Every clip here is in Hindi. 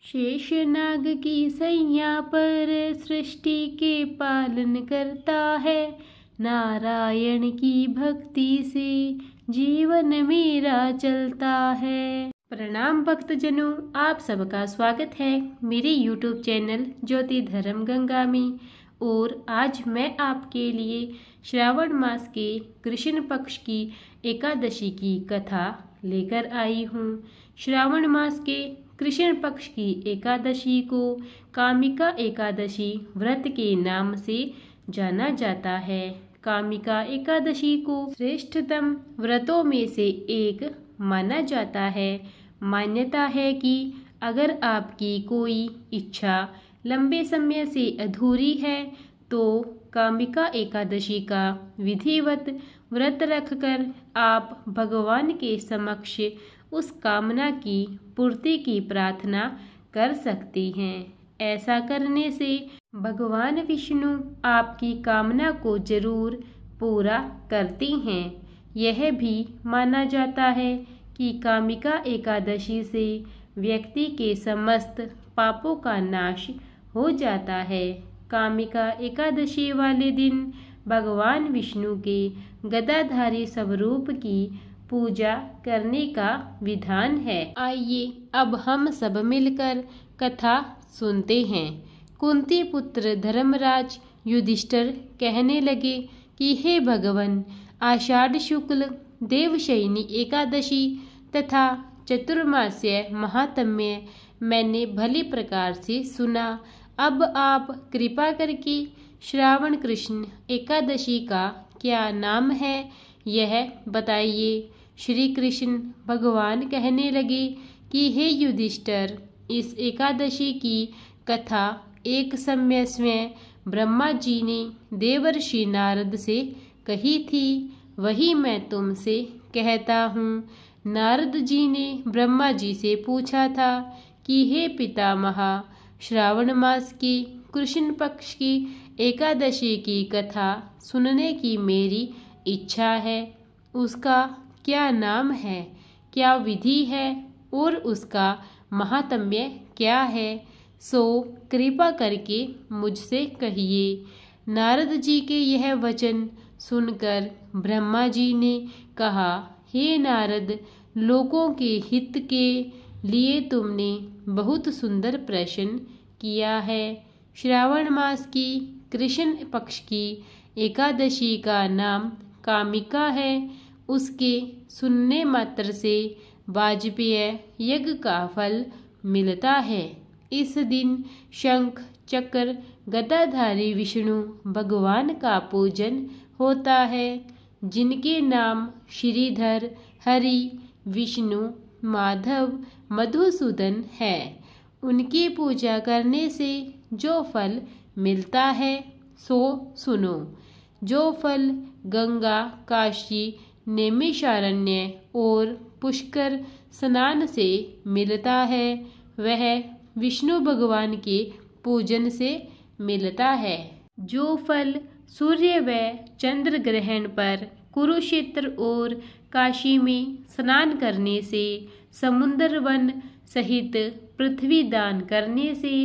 शेषनाग की सैया पर सृष्टि के पालन करता है। नारायण की भक्ति से जीवन मेरा चलता है। प्रणाम भक्तजनों, आप सबका स्वागत है मेरे YouTube चैनल ज्योति धर्म गंगा में। और आज मैं आपके लिए श्रावण मास के कृष्ण पक्ष की एकादशी की कथा लेकर आई हूँ। श्रावण मास के कृष्ण पक्ष की एकादशी को कामिका एकादशी व्रत के नाम से जाना जाता है। कामिका एकादशी को श्रेष्ठतम व्रतों में से एक माना जाता है। मान्यता है कि अगर आपकी कोई इच्छा लंबे समय से अधूरी है तो कामिका एकादशी का विधिवत व्रत रखकर आप भगवान के समक्ष उस कामना की पूर्ति की प्रार्थना कर सकती हैं। ऐसा करने से भगवान विष्णु आपकी कामना को जरूर पूरा करती हैं। यह भी माना जाता है कि कामिका एकादशी से व्यक्ति के समस्त पापों का नाश हो जाता है। कामिका एकादशी वाले दिन भगवान विष्णु के गदाधारी स्वरूप की पूजा करने का विधान है। आइए अब हम सब मिलकर कथा सुनते हैं। कुंती पुत्र धर्मराज युधिष्ठिर कहने लगे कि हे भगवान, आषाढ़ शुक्ल देवशयनी एकादशी तथा चतुर्मास्य महात्म्य मैंने भली प्रकार से सुना। अब आप कृपा करके श्रावण कृष्ण एकादशी का क्या नाम है यह बताइए। श्री कृष्ण भगवान कहने लगे कि हे युधिष्ठिर, इस एकादशी की कथा एक समय स्वयं ब्रह्मा जी ने देवर्षि नारद से कही थी, वही मैं तुमसे कहता हूँ। नारद जी ने ब्रह्मा जी से पूछा था कि हे पितामह, श्रावण मास की कृष्ण पक्ष की एकादशी की कथा सुनने की मेरी इच्छा है। उसका क्या नाम है, क्या विधि है और उसका महात्म्य क्या है, सो कृपा करके मुझसे कहिए। नारद जी के यह वचन सुनकर ब्रह्मा जी ने कहा, हे नारद, लोगों के हित के लिए तुमने बहुत सुंदर प्रश्न किया है। श्रावण मास की कृष्ण पक्ष की एकादशी का नाम कामिका है। उसके सुनने मात्र से वाजपेय यज्ञ का फल मिलता है। इस दिन शंख चक्र गदाधारी विष्णु भगवान का पूजन होता है, जिनके नाम श्रीधर, हरि, विष्णु, माधव, मधुसूदन है। उनकी पूजा करने से जो फल मिलता है सो सुनो। जो फल गंगा, काशी, नैमिषारण्य और पुष्कर स्नान से मिलता है वह विष्णु भगवान के पूजन से मिलता है। जो फल सूर्य व चंद्र ग्रहण पर कुरुक्षेत्र और काशी में स्नान करने से, समुद्र वन सहित पृथ्वी दान करने से,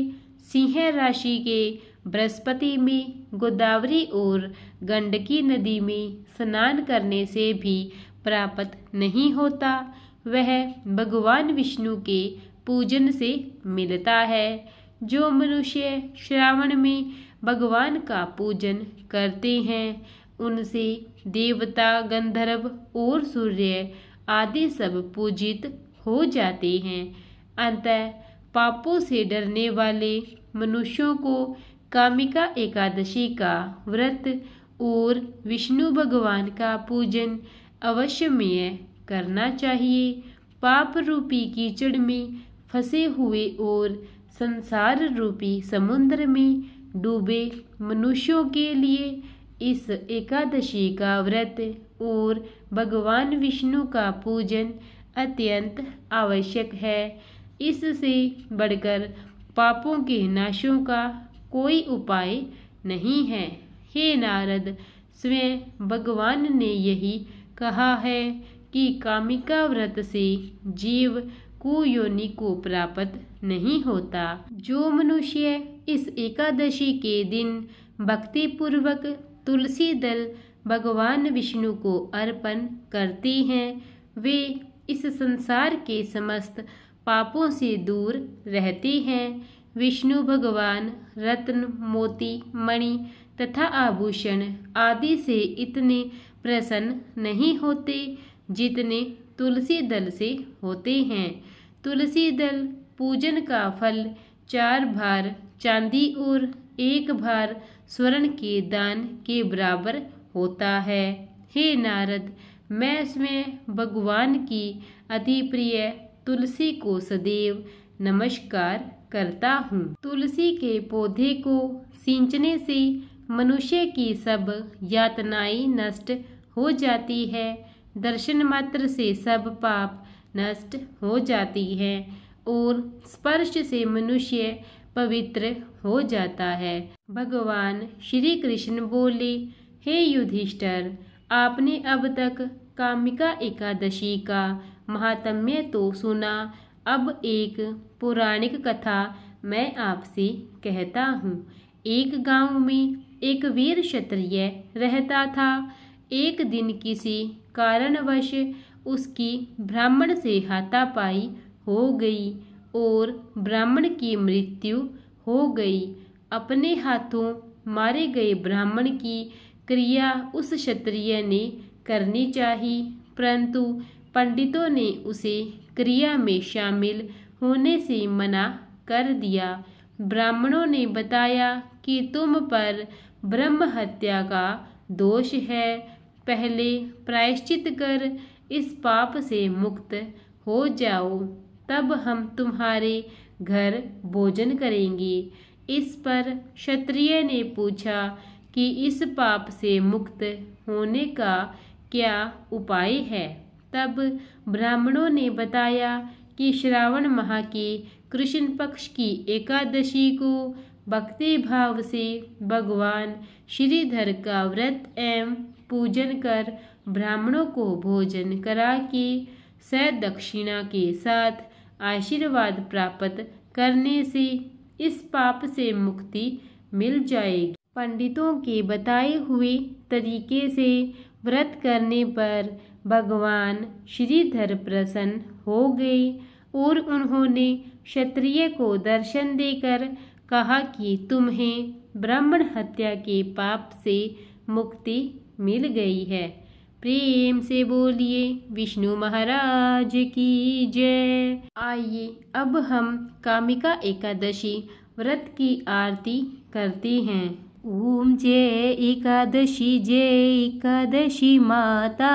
सिंह राशि के बृहस्पति में, गोदावरी और गंडकी नदी में स्नान करने से भी प्राप्त नहीं होता, वह भगवान विष्णु के पूजन से मिलता है। जो मनुष्य श्रावण में भगवान का पूजन करते हैं उनसे देवता, गंधर्व और सूर्य आदि सब पूजित हो जाते हैं। अतः पापों से डरने वाले मनुष्यों को कामिका एकादशी का व्रत और विष्णु भगवान का पूजन अवश्यमेय करना चाहिए। पाप रूपी कीचड़ में फंसे हुए और संसार रूपी समुद्र में डूबे मनुष्यों के लिए इस एकादशी का व्रत और भगवान विष्णु का पूजन अत्यंत आवश्यक है। इससे बढ़कर पापों के नाशों का कोई उपाय नहीं है। हे नारद, स्वयं भगवान ने यही कहा है कि कामिका व्रत से जीव कुयोनि को प्राप्त नहीं होता। जो मनुष्य इस एकादशी के दिन भक्ति पूर्वक तुलसी दल भगवान विष्णु को अर्पण करते हैं वे इस संसार के समस्त पापों से दूर रहते हैं। विष्णु भगवान रत्न, मोती, मणि तथा आभूषण आदि से इतने प्रसन्न नहीं होते जितने तुलसी दल से होते हैं। तुलसी दल पूजन का फल 4 भार चांदी और 1 भार स्वर्ण के दान के बराबर होता है। हे नारद, मैं स्वयं भगवान की अति प्रिय तुलसी को सदैव नमस्कार करता हूँ। तुलसी के पौधे को सींचने से मनुष्य की सब यातनाएं नष्ट हो जाती है। दर्शन मात्र से सब पाप नष्ट हो जाती है और स्पर्श से मनुष्य पवित्र हो जाता है। भगवान श्री कृष्ण बोले, हे युधिष्ठिर, आपने अब तक कामिका एकादशी का महात्म्य तो सुना, अब एक पौराणिक कथा मैं आपसे कहता हूँ। एक गांव में एक वीर क्षत्रिय रहता था। एक दिन किसी कारणवश उसकी ब्राह्मण से हाथापाई हो गई और ब्राह्मण की मृत्यु हो गई। अपने हाथों मारे गए ब्राह्मण की क्रिया उस क्षत्रिय ने करनी चाहिए, परंतु पंडितों ने उसे क्रिया में शामिल होने से मना कर दिया। ब्राह्मणों ने बताया कि तुम पर ब्रह्म हत्या का दोष है, पहले प्रायश्चित कर इस पाप से मुक्त हो जाओ, तब हम तुम्हारे घर भोजन करेंगे। इस पर क्षत्रिय ने पूछा कि इस पाप से मुक्त होने का क्या उपाय है। तब ब्राह्मणों ने बताया कि श्रावण माह के कृष्ण पक्ष की एकादशी को भक्ति भाव से भगवान श्रीधर का व्रत एवं पूजन कर ब्राह्मणों को भोजन करा के सदक्षिणा के साथ आशीर्वाद प्राप्त करने से इस पाप से मुक्ति मिल जाएगी। पंडितों के बताए हुए तरीके से व्रत करने पर भगवान श्रीधर प्रसन्न हो गए और उन्होंने क्षत्रिय को दर्शन देकर कहा कि तुम्हें ब्राह्मण हत्या के पाप से मुक्ति मिल गई है। प्रेम से बोलिए विष्णु महाराज की जय। आइए अब हम कामिका एकादशी व्रत की आरती करते हैं। ओम जय एकादशी माता,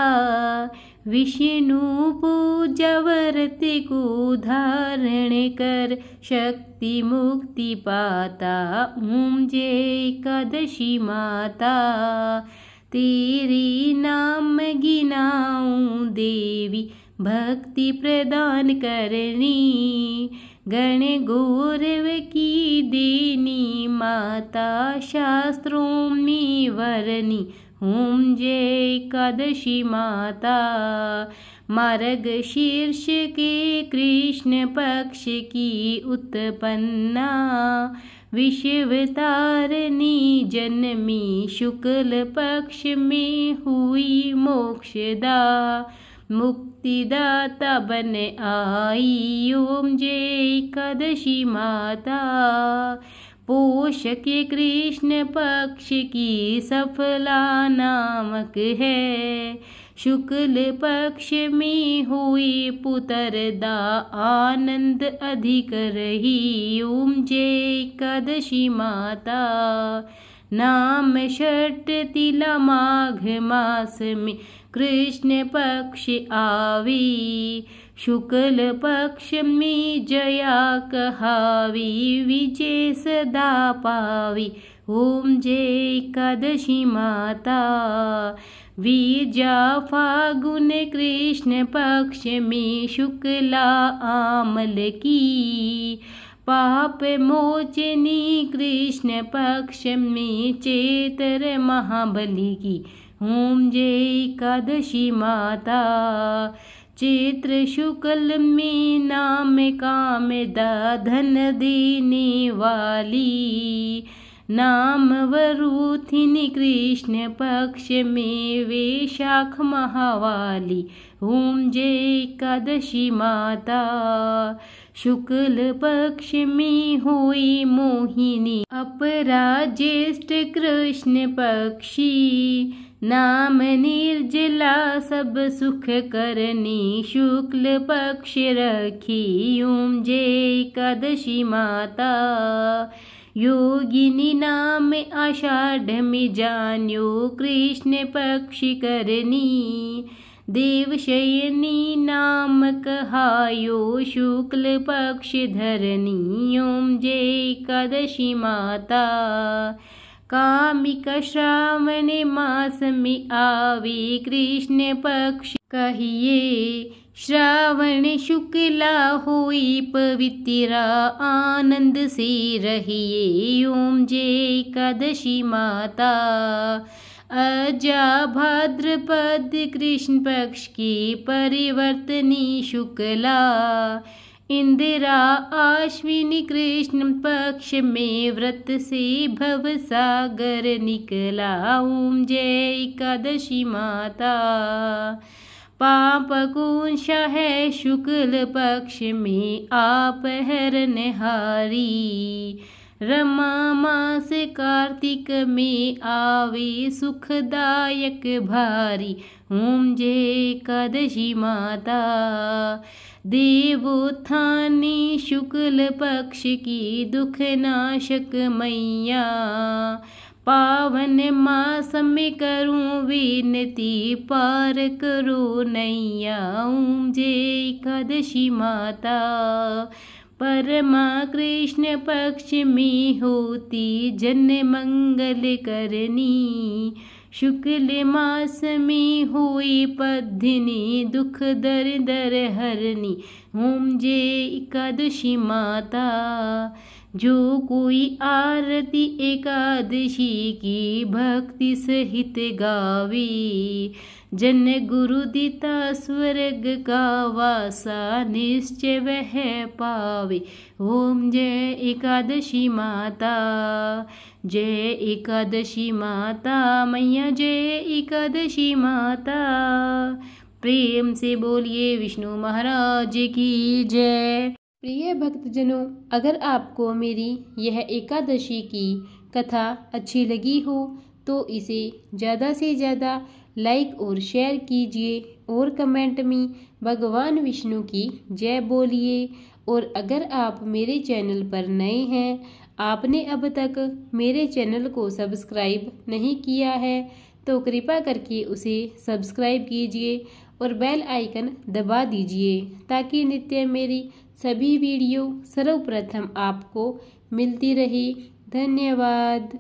विष्णु पूजा व्रत को धारण कर शक्ति मुक्ति पाता। ओम जय एकादशी माता, तेरे नाम गिनाऊं देवी, भक्ति प्रदान करनी, गण गौरव की देनी माता, शास्त्रों में वरनी। ओम जय एकादशी माता, मार्गशीर्ष के कृष्ण पक्ष की उत्पन्ना, विश्वतारिणी जन्मी, शुक्ल पक्ष में हुई मोक्षदा, मुक्तिदाता बन आई। ओम जय एकादशी माता, पोष के कृष्ण पक्ष की सफला नामक है, शुक्ल पक्ष में हुई पुत्रदा, आनंद अधिक रही। ओम जय एकादशी माता, नाम षट तिला माघ मास में कृष्ण पक्ष आवी, शुक्ल पक्ष में जया कहावी, विजय सदा पावी। ओम जय एकादशी माता, विजा फागुन कृष्ण पक्ष में शुक्ला आमल की, पाप मोचनी कृष्ण पक्ष में चेतर महाबली की। ओम जय एकादशी माता, चैत्र शुक्ल में नाम कामदा धन देने वाली, नाम वरूथिनी कृष्ण पक्ष में वैशाख महावाली। ओम जय एकादशी माता, शुक्ल पक्ष में हुई मोहिनी, अपरा ज्येष्ठ कृष्ण पक्षी, नाम निर्जला सब सुख करनी, शुक्ल पक्ष रखी। ओम जय एकादशी माता, योगिनी नाम आषाढ़ में जान्यो, कृष्ण पक्ष करनी, देवशयनी नाम कहायो, शुक्ल पक्ष धरनी। ओम जय एकादशी माता, कामिका श्रावण मास में आवे, कृष्ण पक्ष कहिए, श्रावण शुक्ला हुई पवित्रा, आनंद से रहिए। ओम जय एकादशी माता, अजा भाद्रपद कृष्ण पक्ष की परिवर्तनी शुक्ला, इंदिरा आश्विनी कृष्ण पक्ष में व्रत से भव सागर निकला। ओम जय एकादशी माता, पाप कुंश है शुक्ल पक्ष में आप हरनहारी, रमा मास कार्तिक में आवे सुखदायक भारी। ओम जय एकादशी माता, देवोत्थानी शुक्ल पक्ष की दुख नाशक मैया, पावन मास में करूं विनती, पार करो नैया। ओम जय एकादशी माता, परमा कृष्ण पक्ष में होती जन मंगल करनी, शुक्ल मास में हुई पद्धिनी, दुख दर दर हरनी। ओम जय एकादशी माता, जो कोई आरती एकादशी की भक्ति सहित गावे, जन गुरु दिता स्वर्ग का वासा, निश्चय वह पावे। ओम जय एकादशी माता, जय एकादशी माता, मैया जय एकादशी माता। प्रेम से बोलिए विष्णु महाराज की जय। प्रिय भक्तजनों, अगर आपको मेरी यह एकादशी की कथा अच्छी लगी हो तो इसे ज़्यादा से ज़्यादा लाइक और शेयर कीजिए और कमेंट में भगवान विष्णु की जय बोलिए। और अगर आप मेरे चैनल पर नए हैं, आपने अब तक मेरे चैनल को सब्सक्राइब नहीं किया है, तो कृपया करके उसे सब्सक्राइब कीजिए और बेल आइकन दबा दीजिए, ताकि नित्य मेरी सभी वीडियो सर्वप्रथम आपको मिलती रहे। धन्यवाद।